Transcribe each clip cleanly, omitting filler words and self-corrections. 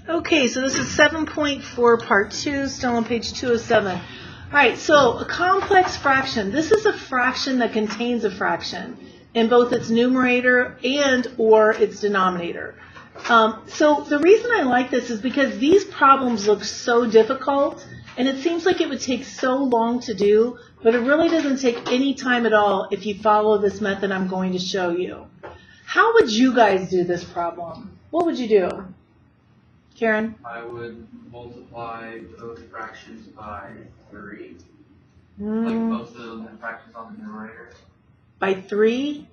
Okay, so this is 7.4, part 2, still on page 207. All right, so a complex fraction. This is a fraction that contains a fraction in both its numerator and or its denominator. So the reason I like this is because these problems look so difficult, and it seems like it would take so long to do, but it really doesn't take any time at all if you follow this method I'm going to show you. How would you guys do this problem? What would you do? Karen? I would multiply both fractions by 3. Like both of the fractions on the numerator. By 3?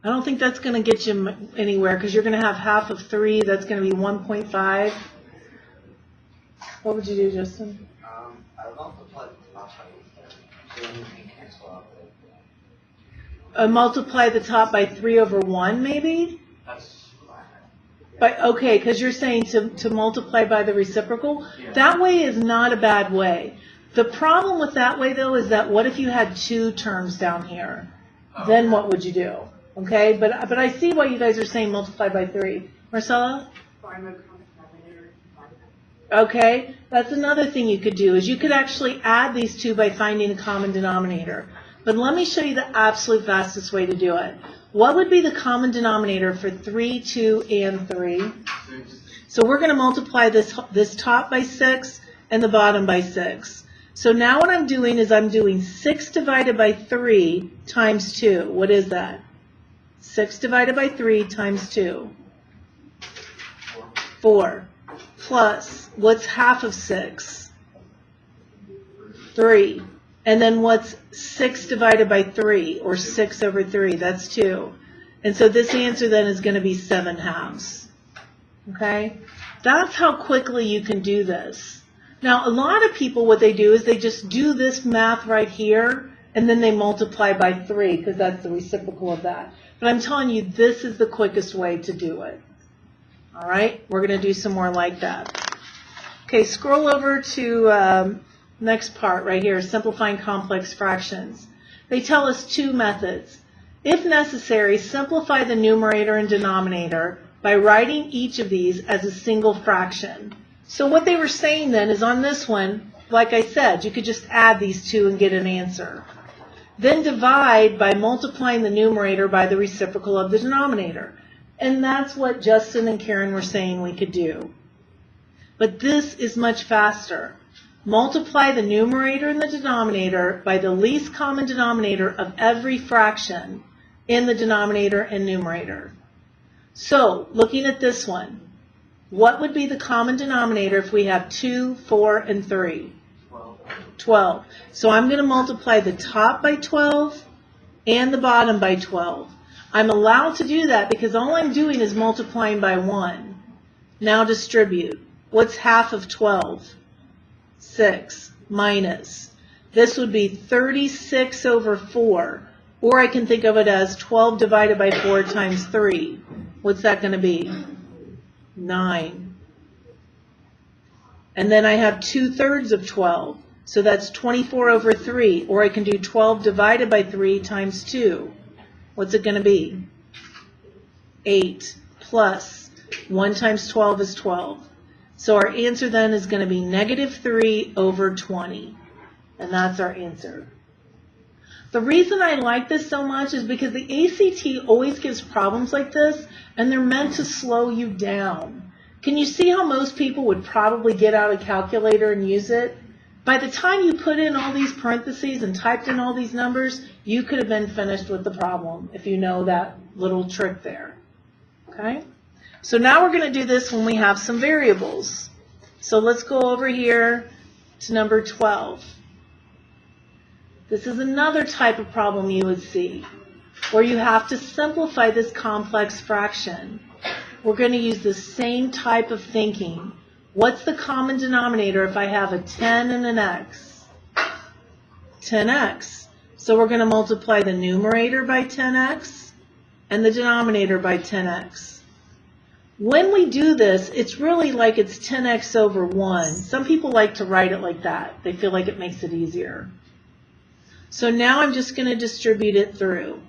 I don't think that's going to get you anywhere because you're going to have half of 3. That's going to be 1.5. What would you do, Justin? I would multiply the top by 3. So then you can cancel out. Multiply the top by 3 over 1, maybe? That's But okay, because you're saying to multiply by the reciprocal. Yeah. That way is not a bad way. The problem with that way, though, is that what if you had 2 terms down here? Oh. Then what would you do? Okay, but I see why you guys are saying multiply by 3. Marcella? Okay, that's another thing you could do, is you could actually add these two by finding a common denominator. But let me show you the absolute fastest way to do it. What would be the common denominator for 3, 2, and 3? 6. So we're going to multiply this top by 6 and the bottom by 6. So now what I'm doing is I'm doing 6 divided by 3 times 2. What is that? 6 divided by 3 times 2. 4. Plus, what's half of 6? 3. And then what's 6 divided by 3, or 6 over 3? That's 2. And so this answer then is going to be 7 halves. Okay? That's how quickly you can do this. Now, a lot of people, what they do is they just do this math right here, and then they multiply by 3, because that's the reciprocal of that. But I'm telling you, this is the quickest way to do it. All right? We're going to do some more like that. Okay, scroll over to next part right here, simplifying complex fractions. They tell us 2 methods. If necessary, simplify the numerator and denominator by writing each of these as a single fraction. So what they were saying then is on this one, like I said, you could just add these 2 and get an answer. Then divide by multiplying the numerator by the reciprocal of the denominator. And that's what Justin and Karen were saying we could do. But this is much faster. Multiply the numerator and the denominator by the least common denominator of every fraction in the denominator and numerator. So, looking at this one, what would be the common denominator if we have 2, 4, and 3? 12. So I'm going to multiply the top by 12 and the bottom by 12. I'm allowed to do that because all I'm doing is multiplying by 1. Now distribute. What's half of 12? 6 minus. This would be 36 over 4. Or I can think of it as 12 divided by 4 times 3. What's that going to be? 9. And then I have 2/3 of 12. So that's 24 over 3. Or I can do 12 divided by 3 times 2. What's it going to be? 8 plus 1 times 12 is 12. So our answer then is going to be -3 over 20. And that's our answer. The reason I like this so much is because the ACT always gives problems like this, and they're meant to slow you down. Can you see how most people would probably get out a calculator and use it? By the time you put in all these parentheses and typed in all these numbers, you could have been finished with the problem if you know that little trick there. Okay? So now we're going to do this when we have some variables. So let's go over here to number 12. This is another type of problem you would see, where you have to simplify this complex fraction. We're going to use the same type of thinking. What's the common denominator if I have a 10 and an x? 10x. So we're going to multiply the numerator by 10x and the denominator by 10x. When we do this, it's really like it's 10x over 1. Some people like to write it like that. They feel like it makes it easier. So now I'm just going to distribute it through.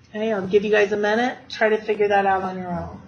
Okay, I'll give you guys a minute. Try to figure that out on your own.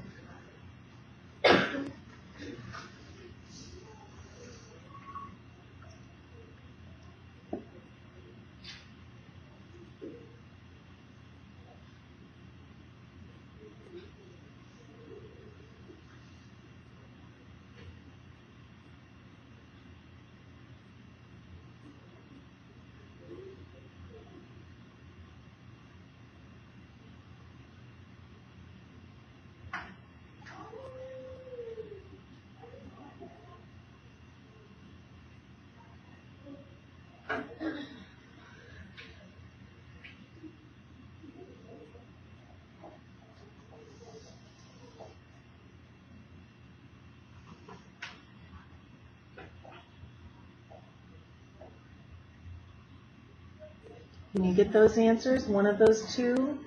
Can you get those answers? One of those two?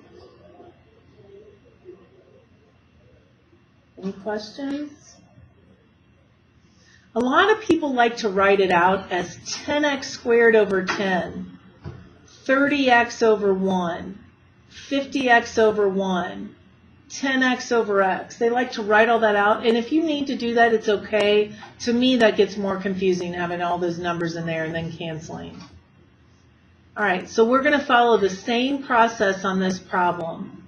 Any questions? A lot of people like to write it out as 10x squared over 10, 30x over 1, 50x over 1, 10x over x. They like to write all that out, and if you need to do that, it's okay. To me, that gets more confusing, having all those numbers in there and then canceling. All right, so we're going to follow the same process on this problem.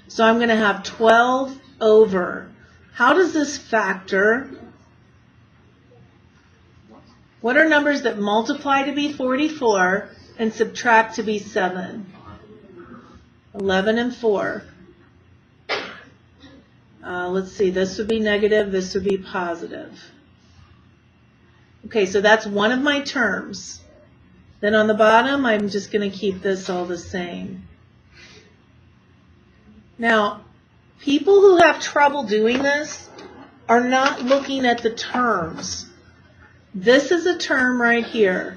So I'm going to have 12 over. How does this factor? What are numbers that multiply to be 44 and subtract to be 7? 11 and 4. Let's see, this would be negative, this would be positive. Okay, so that's one of my terms. Then on the bottom, I'm just going to keep this all the same. Now, people who have trouble doing this are not looking at the terms. This is a term right here.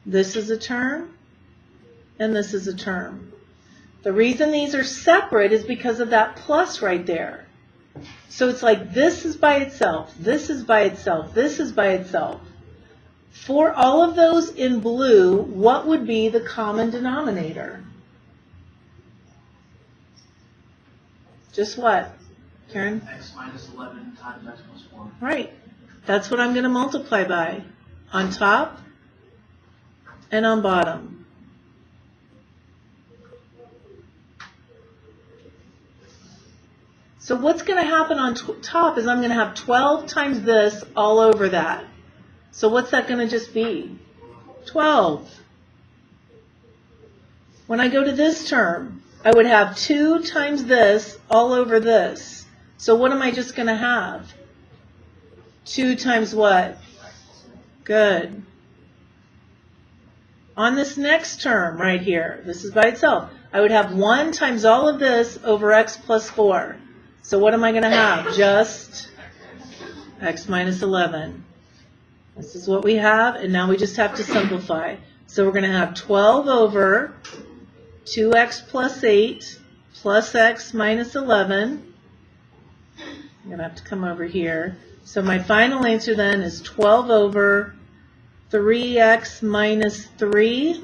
This is a term, and this is a term. The reason these are separate is because of that plus right there. So it's like this is by itself, this is by itself, this is by itself. For all of those in blue, what would be the common denominator? Just what, Karen? X minus 11 times x plus 4. Right. That's what I'm going to multiply by on top and on bottom. So what's going to happen on top is I'm going to have 12 times this all over that. So what's that going to just be? 12. When I go to this term, I would have 2 times this all over this. So what am I just going to have? 2 times what? Good. On this next term right here, this is by itself, I would have 1 times all of this over x plus 4. So what am I going to have? Just x minus 11. This is what we have, and now we just have to simplify. So we're going to have 12 over 2x plus 8 plus x minus 11. I'm going to have to come over here. So my final answer then is 12 over 3x minus 3.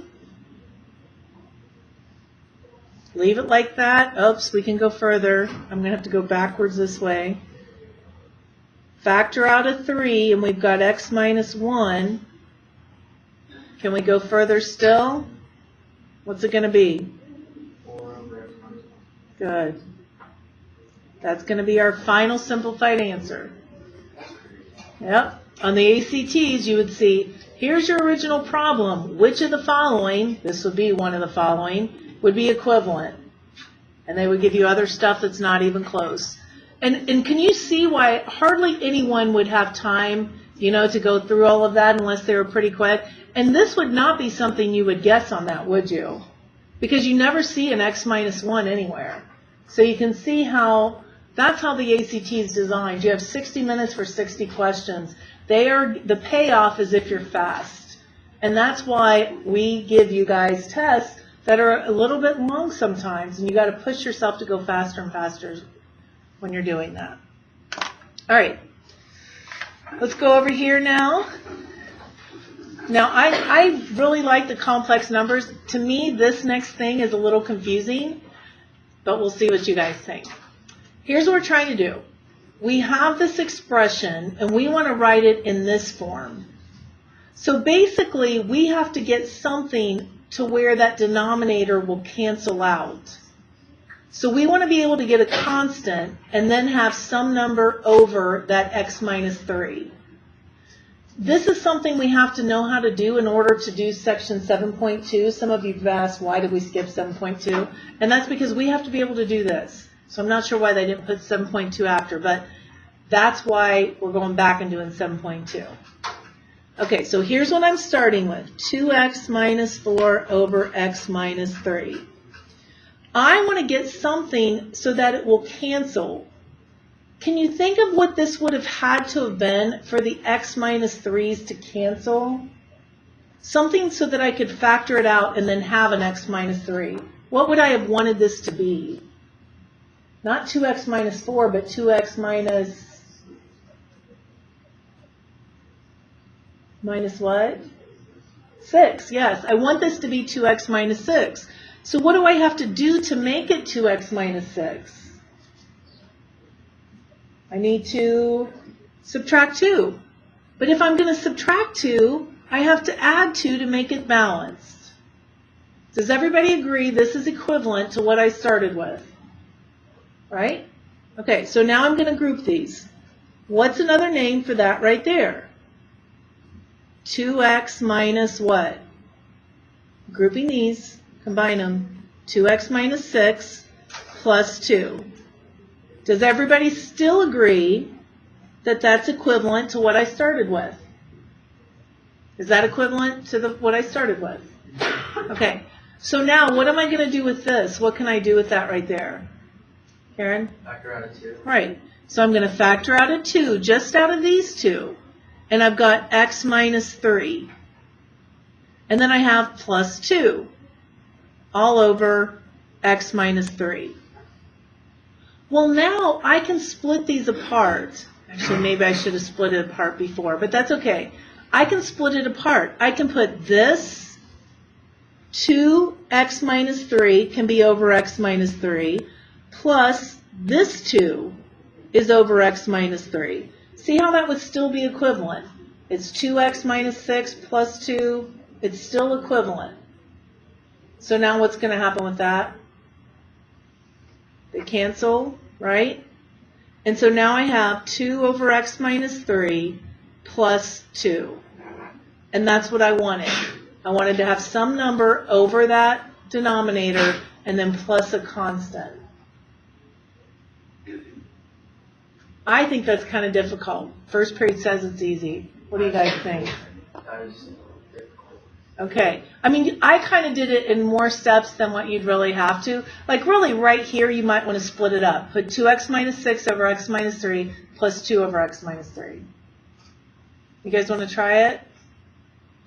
Leave it like that. Oops, we can go further. I'm going to have to go backwards this way. Factor out a 3, and we've got x minus 1. Can we go further still? What's it going to be? 4 over x minus 1. Good. That's going to be our final simplified answer. Yep. On the ACTs, you would see, here's your original problem. Which of the following, this would be one of the following, would be equivalent? And they would give you other stuff that's not even close. And can you see why hardly anyone would have time, to go through all of that unless they were pretty quick? And this would not be something you would guess on that, would you? Because you never see an x minus 1 anywhere. So you can see how that's how the ACT is designed. You have 60 minutes for 60 questions. The payoff is if you're fast. And that's why we give you guys tests that are a little bit long sometimes, and you got to push yourself to go faster and faster when you're doing that. All right, let's go over here now. Now, I really like the complex numbers. To me, this next thing is a little confusing, but we'll see what you guys think. Here's what we're trying to do. We have this expression, and we want to write it in this form. So basically, we have to get something to where that denominator will cancel out. So we want to be able to get a constant and then have some number over that x minus 3. This is something we have to know how to do in order to do section 7.2. Some of you have asked, why did we skip 7.2? And that's because we have to be able to do this. So I'm not sure why they didn't put 7.2 after, but that's why we're going back and doing 7.2. Okay, so here's what I'm starting with. 2x minus 4 over x minus 3. I want to get something so that it will cancel. Can you think of what this would have had to have been for the x minus 3's to cancel? Something so that I could factor it out and then have an x minus 3. What would I have wanted this to be? Not 2x minus 4, but 2x minus what? 6, yes. I want this to be 2x minus 6. So what do I have to do to make it 2x minus 6? I need to subtract 2. But if I'm going to subtract 2, I have to add 2 to make it balanced. Does everybody agree this is equivalent to what I started with? Right? Okay, so now I'm going to group these. What's another name for that right there? 2x minus what? Grouping these, combine them. 2x minus 6 plus 2. Does everybody still agree that that's equivalent to what I started with? Is that equivalent to what I started with? Okay, so now what am I going to do with this? What can I do with that right there? Karen? Factor out a 2. Right, so I'm going to factor out a 2 just out of these two. And I've got x minus 3. And then I have plus 2 all over x minus 3. Well, now I can split these apart. Actually, maybe I should have split it apart before, but that's okay. I can split it apart. I can put this 2x minus 3 can be over x minus 3, plus this 2 is over x minus 3. See how that would still be equivalent? It's 2x minus 6 plus 2. It's still equivalent. So now what's going to happen with that? They cancel, right? And so now I have 2 over x minus 3 plus 2. And that's what I wanted. I wanted to have some number over that denominator and then plus a constant. I think that's kind of difficult. First period says it's easy. What do you guys think? That is difficult. Okay. I mean, I kind of did it in more steps than what you'd really have to. Like really right here, you might want to split it up. Put 2x minus 6 over x minus 3 plus 2 over x minus 3. You guys want to try it?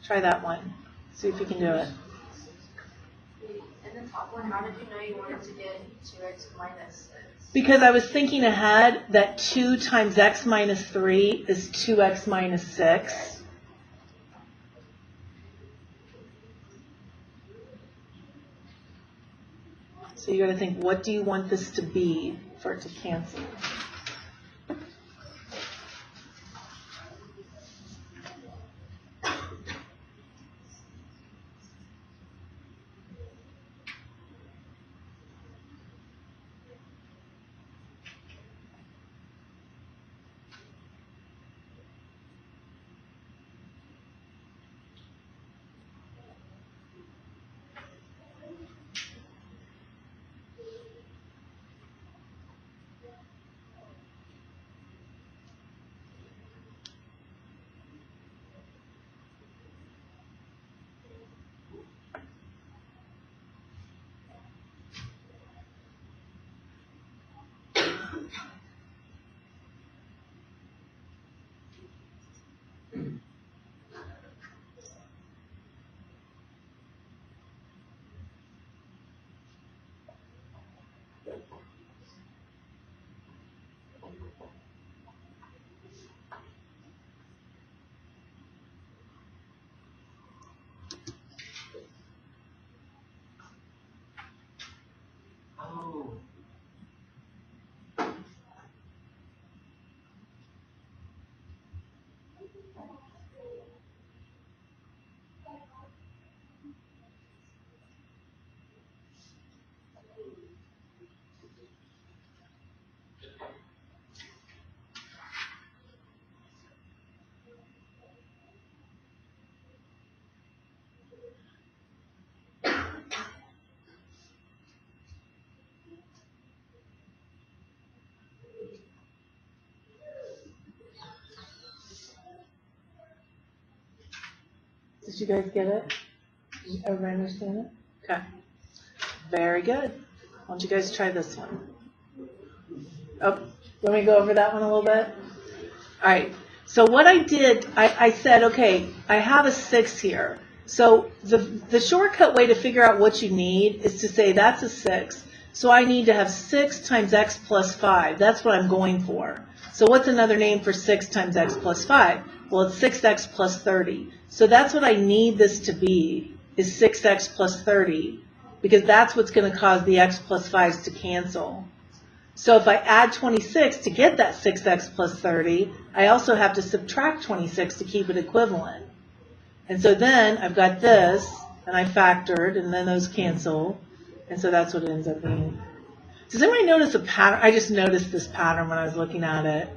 Try that one. See if you can do it. In the top one, how did you know you wanted to get 2x minus 6? Because I was thinking ahead that 2 times x minus 3 is 2x minus 6. So you got to think, what do you want this to be for it to cancel? Did you guys get it? Did everybody understand it? Okay. Very good. Why don't you guys try this one? Oh, let me go over that one a little bit. All right. So what I did, I said, okay, I have a 6 here. So the shortcut way to figure out what you need is to say that's a 6. So I need to have 6 times x plus 5. That's what I'm going for. So what's another name for 6 times x plus 5? Well, it's 6x plus 30. So that's what I need this to be, is 6x plus 30, because that's what's going to cause the x plus 5s to cancel. So if I add 26 to get that 6x plus 30, I also have to subtract 26 to keep it equivalent. And so then I've got this, and I factored, and then those cancel, and so that's what it ends up being. Does anybody notice a pattern? I just noticed this pattern when I was looking at it.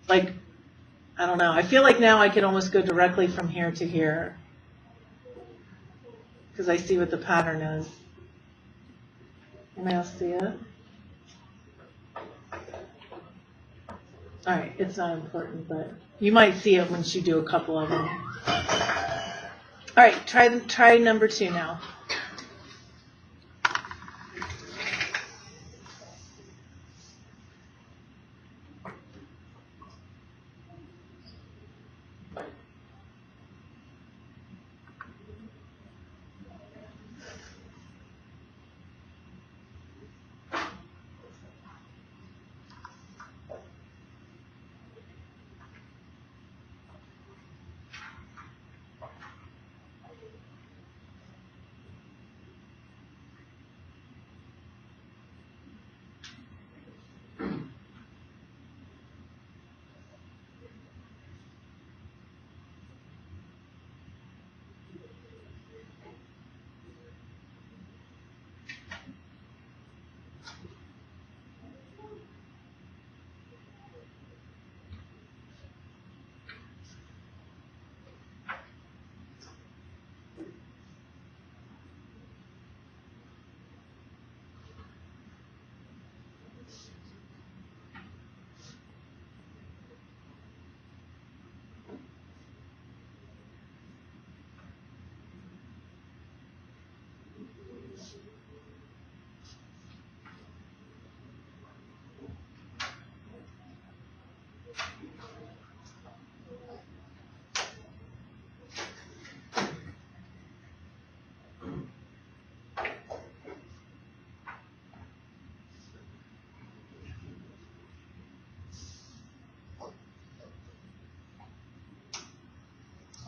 Like, I don't know. I feel like now I could almost go directly from here to here, because I see what the pattern is. Anybody else see it? All right, it's not important, but you might see it once you do a couple of them. All right, try number 2 now.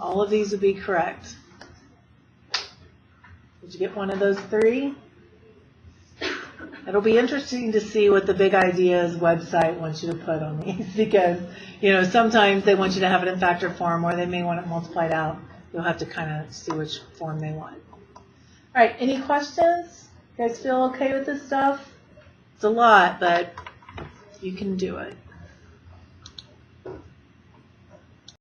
All of these would be correct. Did you get one of those 3? It'll be interesting to see what the Big Ideas website wants you to put on these, because, you know, sometimes they want you to have it in factor form, or they may want it multiplied out. You'll have to kind of see which form they want. All right, any questions? You guys feel okay with this stuff? It's a lot, but you can do it.